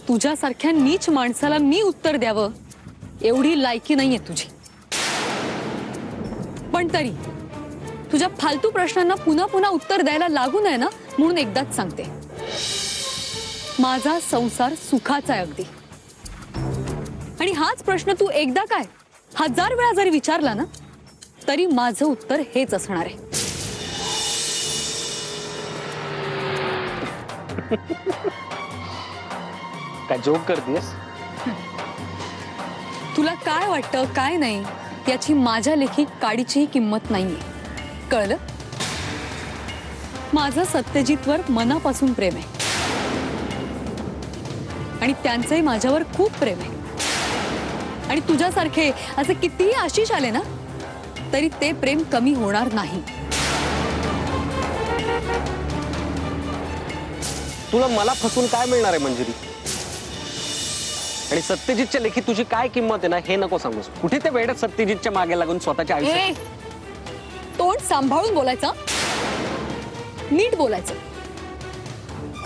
तुझ्यासारख्या नीच माणसाला मी उत्तर द्यावं एवढी लायकी नाहीये तुझी। पण तरी तुझ्या फालतू प्रश्नांना पुन्हा पुन्हा उत्तर द्यायला लागू नये ना, म्हणून एकदाच सांगते, माझा संसार सुखाचा आहे अगदी। आणि हाच प्रश्न तू एकदा काय 1000 वेळा जरी विचारला ना, तरी माझं उत्तर हेच असणार आहे। काय जोक करतेस? तुला काय वाटतं काय नाही याची माझ्या लेखी काडीचीही किंमत नाहीये, कळलं? माझं सत्यजितवर मनापासून प्रेम आहे आणि त्यांचंही माझ्यावर खूप प्रेम आहे। आणि तुझ्यासारखे असे कितीही आशिष आले ना, तरी ते प्रेम कमी होणार नाही। तुला मला फसून काय मिळणार आहे मंजिरी? आणि सत्यजितच्या लेखी तुझी काय किंमत आहे ना, हे नको सांगूस। कुठे ते वेड्यात सत्यजितच्या मागे लागून स्वतःच्या आयुष्यात तोंड सांभाळून बोलायचं, नीट बोलायचं।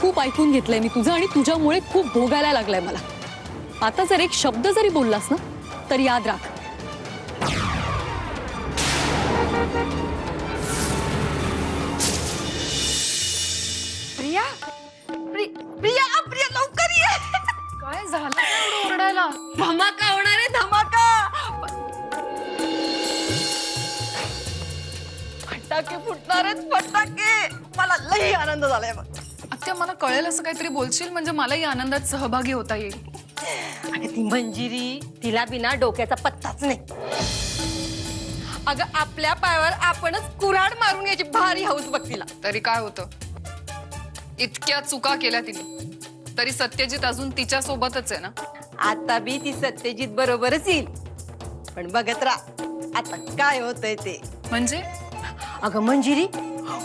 खूप ऐकून घेतलंय मी तुझं आणि तुझ्यामुळे खूप भोगायला लागलंय मला। आता जर एक शब्द जरी बोललास ना, तर याद राख, प्रिया प्रिया प्रिया लवकर ये। काय झालं एवढं ओरडायला? धमाका होणार आहे, धमाका। फटाके फुटणार आहेत, फटाके। मला लई आनंद झालाय बघ। आत्या, मला कळेल असं काहीतरी बोलशील म्हणजे मलाही आनंदात सहभागी होता येईल। अगं ती मंजिरी, तिला बिना डोक्याचा पत्ताच नाही। अगं आपल्या पायावर आपणच कुऱ्हाड मारून याची भारी हौस बघ तिला। तरी काय होतं, इतक्या चुका केल्या तिने, तरी सत्यजित अजून तिच्या सोबतच आहे ना। आता बी ती सत्यजित बरोबरच येईल, पण बघत राहा आता काय होतंय ते। म्हणजे अगं मंजिरी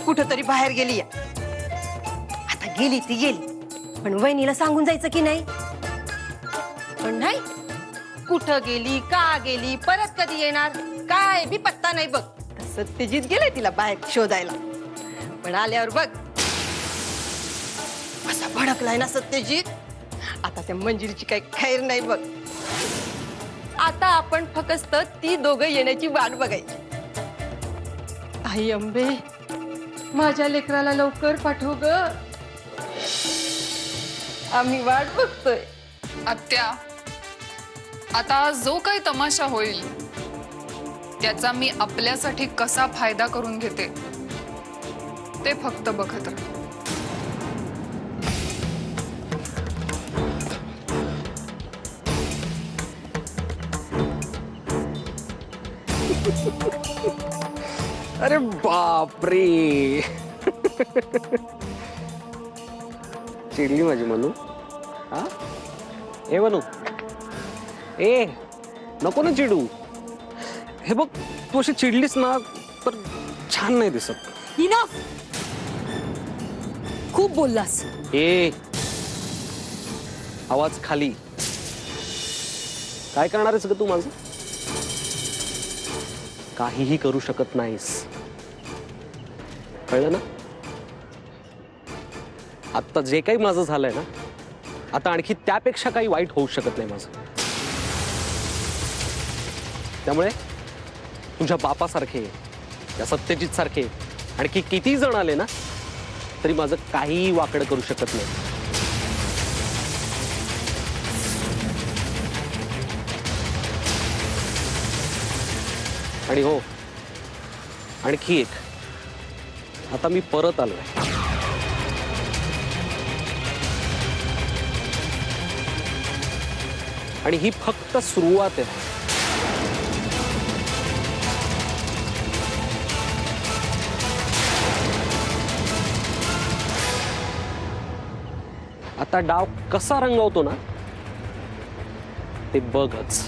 कुठं तरी बाहेर गेली, आता गेली ती गेली, पण वहिनीला सांगून जायचं की नाही? पण नाही, कुठं गेली, का गेली, परत कधी येणार, काय बी पत्ता नाही बघ। सत्यजित गेले तिला बाहेर शोधायला, पण आल्यावर बघ असा भडकलाय ना सत्यजित, आता त्या मंजिरीची काही खैर नाही बघ। आता आपण फक्त ती दोघं येण्याची वाट बघायची। आई अंबे, माझ्या लेकराला लवकर पाठव ग, आम्ही वाट बघतोय। आत्या, आता जो काही तमाशा होईल त्याचा मी आपल्यासाठी कसा फायदा करून घेते ते फक्त बघत राहा। अरे बापरे, चिडली माझी मनू। हा ए मनू, ए नको ना चिडू। हे बघ, तू अशी चिडलीस ना तर छान नाही दिसत। इनफ, खूप बोललास। ए आवाज खाली। काय करणार आहेस ग तू माझं? काहीही करू शकत नाहीस, कळलं ना? आता जे काही माझं झालंय ना, आता आणखी त्यापेक्षा काही वाईट होऊ शकत नाही माझं। त्यामुळे तुझ्या बापासारखे, या सत्यजित सारखे आणखी किती जण आले ना, तरी माझं काहीही वाकडं करू शकत नाही। आणि हो, आणखी एक, आता मी परत आलोय। आणि ही फक्त सुरुवात आहे। आता डाव कसा रंगवतो ना, ते बघच।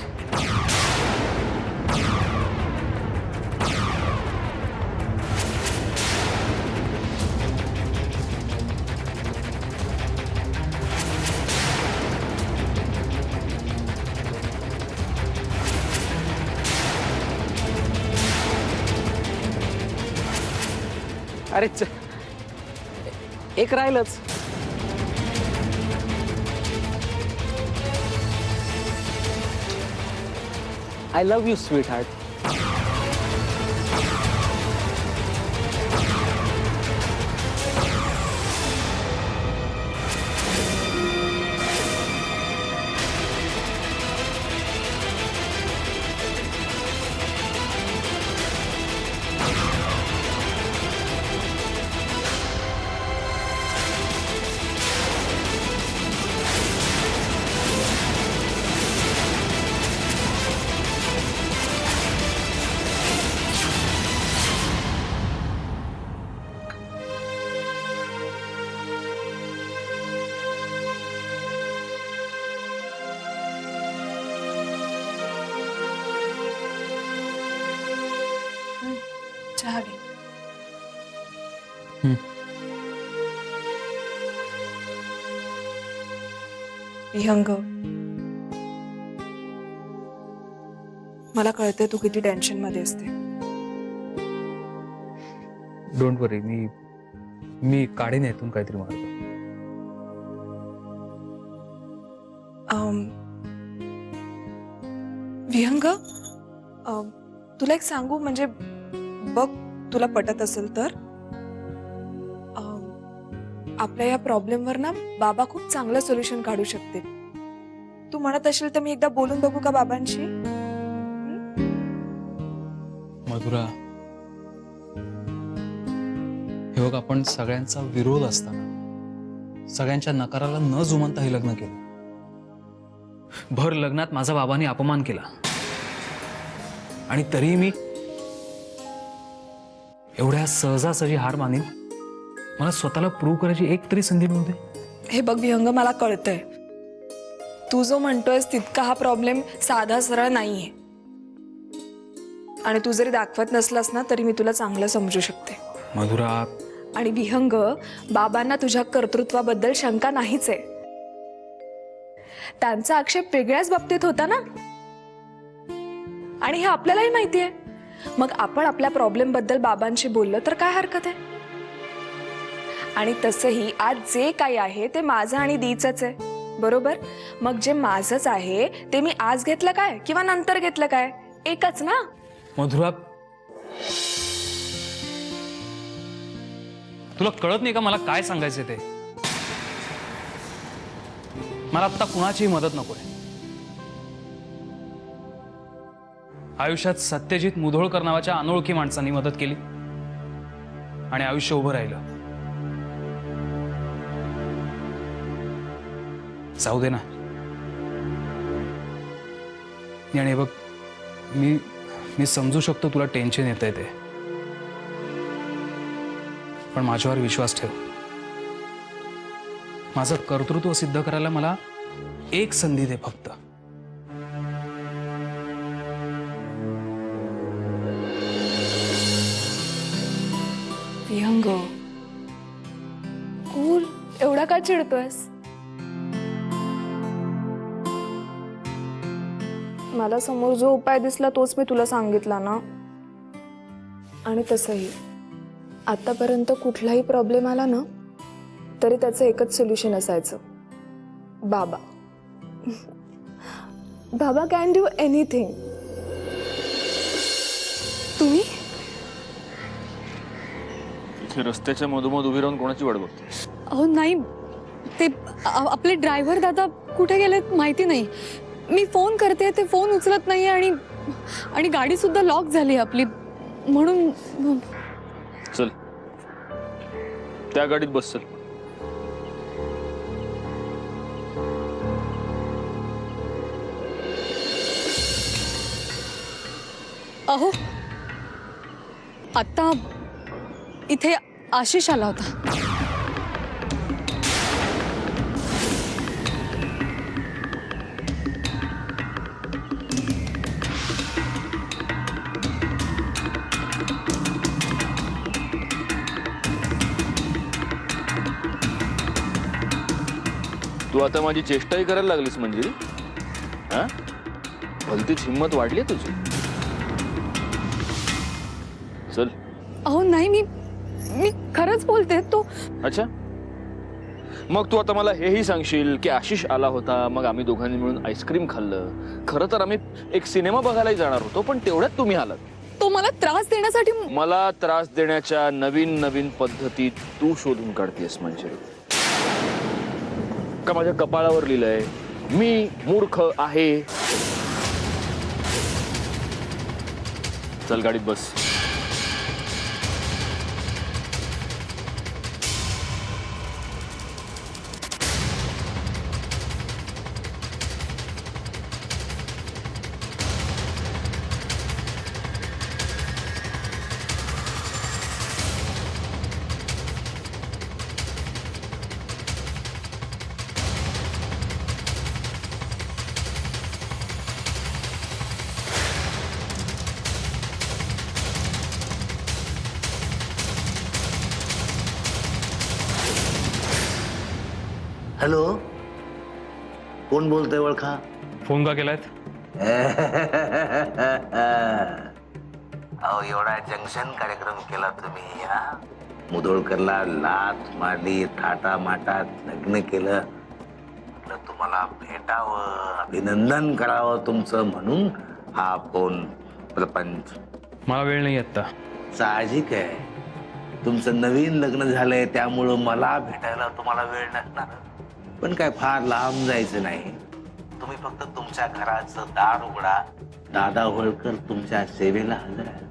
अरे एक राहिलंच। I love you sweet heart. चहा घे. विहंग, मला कळते तू किती टेन्शन मध्ये असते. डोंट वरी, मी काढीन यातून काहीतरी मार्ग. विहंग, तुला एक सांगू, म्हणजे बघ, तुला पटत असेल तर आपल्या या प्रॉब्लेमवर ना बाबा खूप चांगलं सोल्युशन काढू शकते. तू म्हणत असेल तर मी एकदा बोलून बघू का बाबांशी? मधुरा, हे बघ, आपण सगळ्यांचा विरोध असताना, सगळ्यांच्या नकाराला न जुमानता हे लग्न केलं. भर लग्नात माझा बाबांनी अपमान केला आणि तरीही मी एवढ्या सहजासहजी हार मानीन? मला स्वतःला प्रूव्ह करायची एक तरी संधी मिळू दे. हे बघ विहंग, मला कळतंय तू जो म्हणतोयस तितका हा प्रॉब्लेम साधा सरळ नाहीये, आणि तू जरी दाखवत नसलास ना तरी मी तुला चांगलं समजू शकते. मधुरा, आणि विहंग, बाबांना तुझ्या कर्तृत्वाबद्दल शंका नाहीच आहे. त्यांचा आक्षेप वेगळ्याच बाबतीत होता ना, आणि हे आपल्यालाही माहितीये. मग आपण आपल्या प्रॉब्लेम बद्दल बाबांशी बोललो तर काय हरकत आहे? आणि तसंही आज जे काही आहे ते माझं आणि दीचंच आहे, बरोबर? मग जे माझंच आहे ते मी आज घेतलं काय किंवा नंतर घेतलं काय, एकच ना. मधुरा, तुला कळत नाही का मला काय सांगायचं ते? मला आता कुणाचीही मदत नकोय. आयुष्यात सत्यजित मुधोळकर नावाच्या अनोळखी माणसांनी मदत केली आणि आयुष्य उभं राहिलं. जाऊ दे ना. आणि बघ, मी समजू शकतो तुला टेन्शन येतंय ते, पण माझ्यावर विश्वास ठेव. माझं कर्तृत्व सिद्ध करायला मला एक संधी दे फक्त. विहंग, कूल, एवढा का चिडतोयस? मला समोर जो उपाय दिसला तोच मी तुला सांगितला ना. आणि तसंही आतापर्यंत कुठलाही प्रॉब्लेम आला ना तरी त्याचं एकच सोल्युशन असायचं, बाबा. बाबा कॅन डू एनिथिंग. तुम्ही इथे रस्त्याच्या मधोमध उभी राहून कोणाची वाट बघते? अहो नाही, ते आपले ड्रायव्हर दादा कुठे गेलेत माहिती नाही. मी फोन करते, ते फोन उचलत नाही, आणि गाडी सुद्धा लॉक झाली आपली, म्हणून. चल, त्या गाडीत बस. चल. अहो, आता इथे आशिष आला होता. तू आता माझी चेष्टाही करायला लागलीस मंजिरी? हा, भलतीच हिंमत वाढली तुझी. चल. अहो नाही, मी खरंच बोलते. तो अच्छा, मग तू आता मला हेही सांगशील की आशिष आला होता, मग आम्ही दोघांनी मिळून आईस्क्रीम खाल्लं. खरं तर आम्ही एक सिनेमा बघायलाही जाणार होतो, पण तेवढ्यात तुम्ही आलात. तो मला त्रास देण्यासाठी मला त्रास देण्याच्या नवीन नवीन पद्धती तू शोधून काढतेस मंजिरी. का माझ्या कपाळावर लिहिलंय मी मूर्ख आहे? चल गाडीत बस. हॅलो, कोण बोलतंय ओळखा? फोन का केलायत? अहो, एवढा जंक्शन कार्यक्रम केला तुम्ही हा? मुधोळकरला लाथ मारली, थाटा माटात लग्न केलं. म्हटलं तुम्हाला भेटावं, अभिनंदन करावं तुमचं, म्हणून हा फोन प्रपंच. मला वेळ नाही आता. साहजिक आहे, तुमचं नवीन लग्न झालंय त्यामुळं मला भेटायला तुम्हाला वेळ नसणार. पण काय फार लांब जायचं नाही. तुम्ही फक्त तुमच्या घराचं दार उघडा, दादा होळकर तुमच्या सेवेला हजर आहे.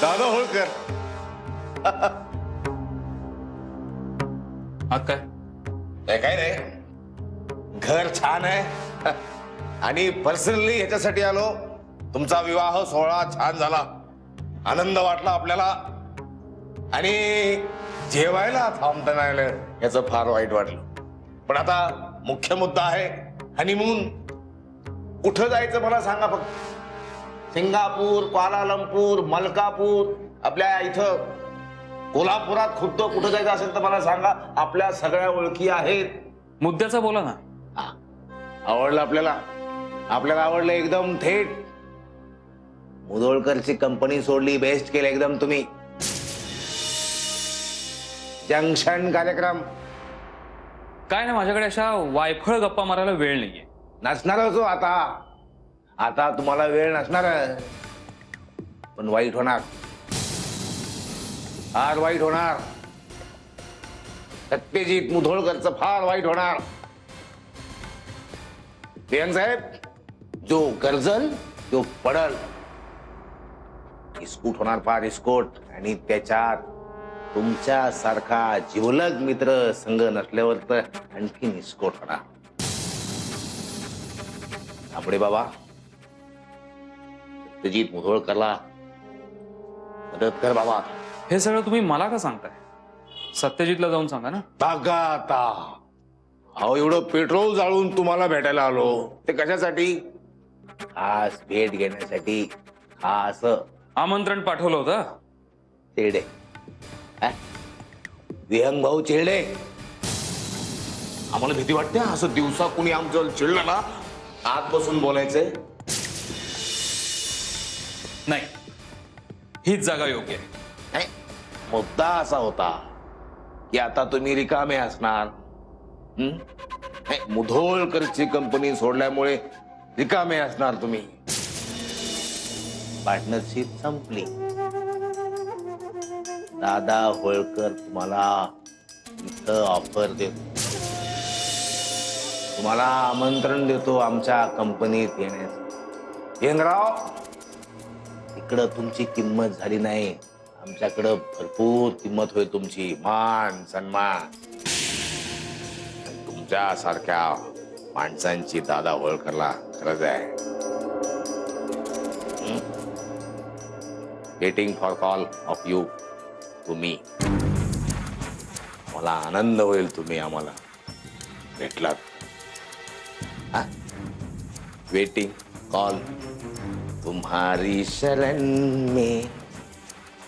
दादा होळकर. आत काय? काय रे, घर छान आहे आणि पर्सनली ह्याच्यासाठी आलो. तुमचा विवाह सोहळा छान झाला, आनंद वाटला आपल्याला. आणि जेवायला थांबता नाही आलं याचं फार वाईट वाटलं. पण आता मुख्य मुद्दा आहे हनीमून. कुठं जायचं मला सांगा फक्त. सिंगापूर, क्वालालंपूर, मलकापूर, आपल्या इथं कोल्हापुरात खुद्द कुठं जायचं असेल तर मला सांगा. आपल्या सगळ्या ओळखी आहेत. मुद्द्याचा बोला ना. आवडलं आपल्याला? आपल्याला आवडलं एकदम थेट. मुधोळकरची कंपनी सोडली, बेस्ट केलं एकदम तुम्ही. जंक्शन कार्यक्रम काय नाही, माझ्याकडे अशा वायफळ गप्पा मारायला वेळ नाहीये. नसणारच हो आता. आता तुम्हाला वेळ नसणार, पण वाईट होणार, फार वाईट होणार. सत्यजित मुधोळकरचं फार वाईट होणार. प्रियंक साहेब, जो गरजल तो पडल. इस्कूट होणार, फार इस्कोट. आणि त्याच्यात तुमच्या सारखा जिवलग मित्र संग नसल्यावर तर आणखीन इस्कोट होणार. आपडे बाबा, सत्यजित मुधोळकरला मदत कर बाबा. हे सगळं तुम्ही मला का सांगताय? सत्यजितला जाऊन सांगा ना. बघा आता, अहो एवढं पेट्रोल जाळून तुम्हाला भेटायला आलो, ते कशासाठी? खास भेट घेण्यासाठी. खास आमंत्रण पाठवलं होतं. चेडे, विहंग भाऊ चेडे. आम्हाला भीती वाटते असं दिवसा कुणी आमचं चिडलं ना, आत बसून बोलायचंय. नाही, हीच जागा योग्य आहे. नाही, मुद्दा असा होता की आता तुम्ही रिकामे असणार. नाही, मुधोळकरची कंपनी सोडल्यामुळे रिकामे असणार तुम्ही. पार्टनरशिप संपली. दादा होळकर तुम्हाला इथं ऑफर देतो, तुम्हाला आमंत्रण देतो आमच्या कंपनीत येण्याचं. येनराव, इकडं तुमची किंमत झाली नाही, आमच्याकडं भरपूर किंमत होईल तुमची. मान सन्मान. तुमच्या सारख्या माणसांची दादा होळकरला गरज आहे. Waiting for call of you to me. मला आनंद होईल तुम्ही आम्हाला भेटलात. Waiting call. तुम्हारी शरण में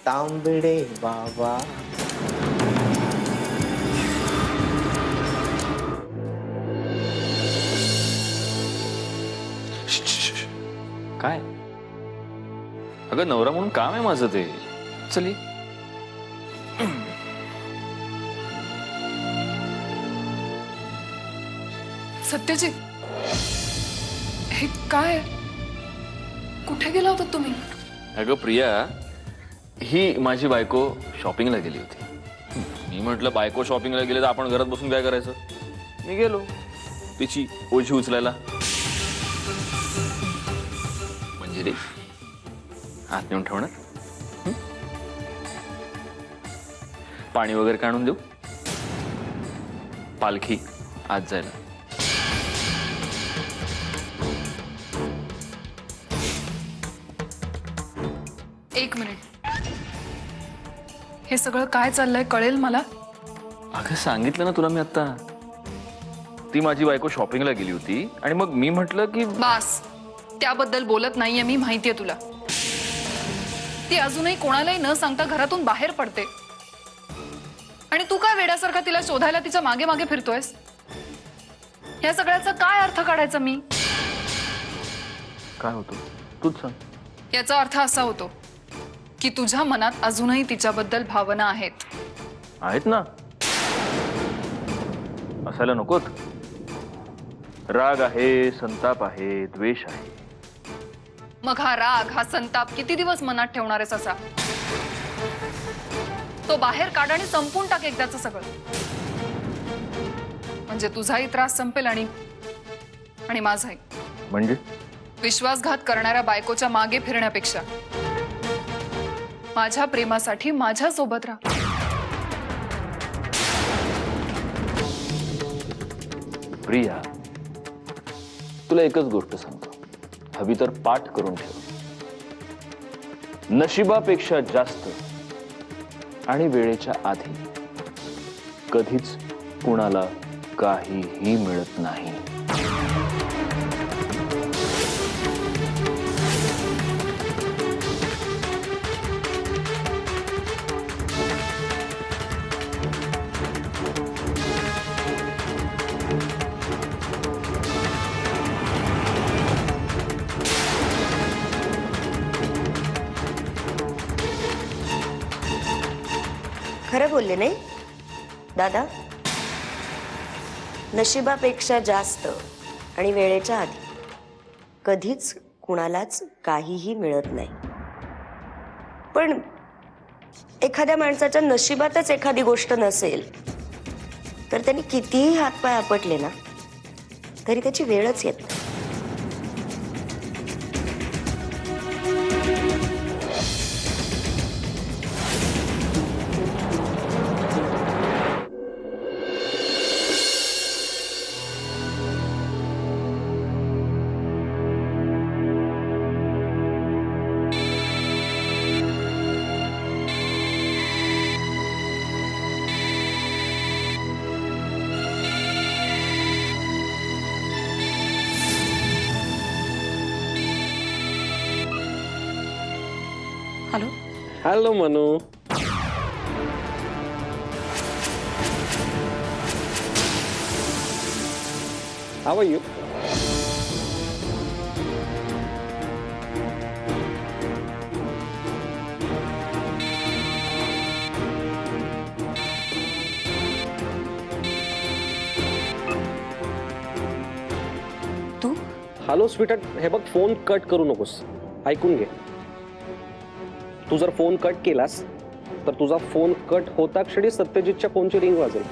तांबड़े बाबा. काय? अगं नवरा म्हणून काम आहे माझं ते. चल ये. सत्यजित, हे काय? कुठे गेला होता तुम्ही? अगं प्रिया, ही माझी बायको शॉपिंगला गेली होती. मी म्हटलं बायको शॉपिंगला गेली तर आपण घरात बसून काय करायचं. मी गेलो तिची ओझी उचलायला. म्हणजे रे हात नेऊन ठेवणार. पाणी वगैरे काढून देऊ. पालखी आज जायला. एक मिनिट, हे सगळं काय चाललंय कळेल मला? अगं सांगितलं ना तुला मी आता. ती माझी बायको शॉपिंगला गेली होती आणि मग मी म्हटलं की बास, त्याबद्दल बोलत नाहीये मी, माहितीये तुला. ती अजूनही कोणालाही न सांगता घरातून बाहेर पडते आणि तू काय वेड्यासारखा तिला शोधायला तिच्या मागे मागे फिरतोयस? या सगळ्याचा काय अर्थ काढायचा मी? काय होतं तूच सांग. याचा अर्थ असा होतो की तुझ्या मनात अजूनही तिच्याबद्दल भावना आहेत. आहेत ना, असायला नकोत. राग आहे, संताप आहे, द्वेष आहे. मग हा राग, हा संताप किती दिवस मनात ठेवणार आहेस असा? तो बाहेर काढ आणि संपून टाक एकदाचं सगळं. म्हणजे तुझाही त्रास संपेल आणि माझाही. म्हणजे विश्वासघात करणाऱ्या बायकोच्या मागे फिरण्यापेक्षा माझ्या प्रेमासाठी माझ्या सोबत राहा. प्रिया, तुला एकच गोष्ट सांगतो, हवी तर पाठ करून ठेव. नशिबापेक्षा जास्त आणि वेळेच्या आधी कधीच कुणाला काहीही मिळत नाही. खरं बोलले नाही दादा? नशिबापेक्षा जास्त आणि वेळेच्या आधी कधीच कुणालाच काहीही मिळत नाही. पण एखाद्या माणसाच्या नशिबातच एखादी गोष्ट नसेल तर त्यांनी कितीही हातपाय आपटले ना तरी त्याची वेळच येत नाही. Hello. Hello Manu. How are you? तू हॅलो स्वीटहार्ट, हे बघ फोन कट करू नकोस, ऐकून घे. तू जर फोन कट केलास तर तुझा फोन कट होता क्षणी सत्यजितच्या फोनची रिंग वाजेल.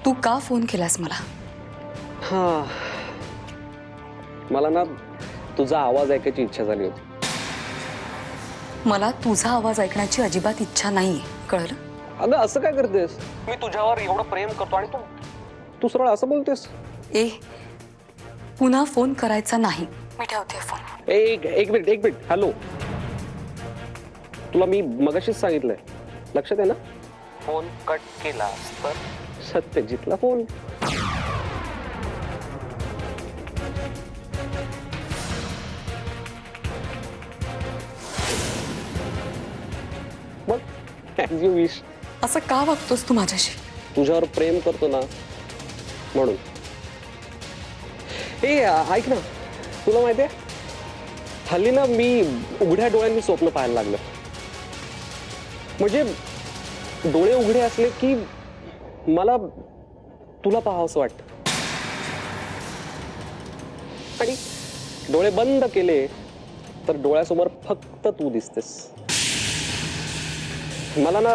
तू का फोन केलास मला? हा, मला ना तुझा आवाज ऐकायची इच्छा झाली होती. मला तुझा आवाज ऐकण्याची अजिबात इच्छा नाहीये, कळलं? अगं असं काय करतेस? मी तुझ्यावर एवढं प्रेम करतो आणि तू सरळ असं बोलतेस. ए, पुन्हा फोन करायचा नाही. मी ठेवते फोन. एक मिनिट. हॅलो, तुला मी मगाशीच सांगितलंय, लक्षात आहे ना? फोन कट केला तर सत्यजितला फोन. As you wish. असं का वागतोस तू माझ्याशी? तुझ्यावर प्रेम करतो ना म्हणून. ए ऐक ना, तुला माहितीये हल्ली ना मी उघड्या डोळ्यांनी स्वप्न पाहायला लागलं. म्हणजे डोळे उघडे असले की मला तुला पाहावंसं वाटतं आणि डोळे बंद केले तर डोळ्यासमोर फक्त तू दिसतेस. मला ना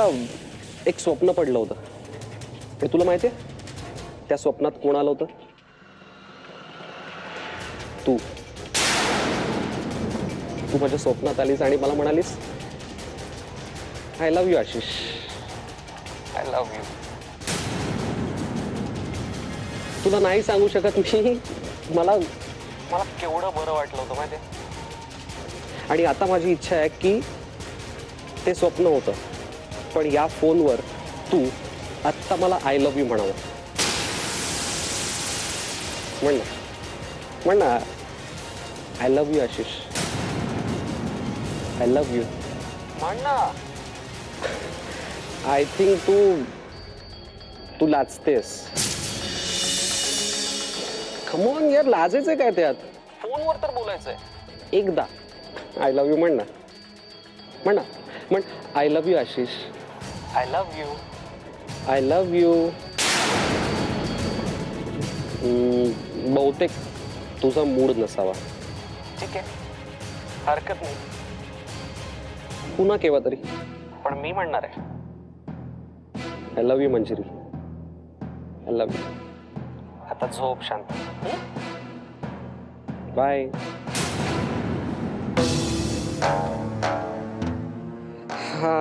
एक स्वप्न पडलं होतं आणि तुला माहितीये त्या स्वप्नात कोण आलं होतं? तू. तू माझ्या स्वप्नात आलीस आणि मला म्हणालीस I love you Ashish, I love you. तुला नाही सांगू शकत मी, मला केवढं बरं वाटलं होतं माहितीये. आणि आता माझी इच्छा आहे की ते स्वप्न होतं पण या फोनवर तू आत्ता मला आय लव्ह यू म्हणावं. म्हण ना I love you Ashish, I love you. म्हण ना. आय थिंक तू लाजतेस. कमॉन यार, लाजायचंय काय त्यात? फोनवर तर बोलायचंय. एकदा आय लव्ह यू म्हण ना. म्हण I love you Ashish, I love you, I love you. बहुतेक तुझा मूड नसावा. ठीक आहे, हरकत नाही. पुन्हा केव्हा तरी, पण मी म्हणणार आहे I love you Manjiri, I love you. आता झोप शांत. बाय. हा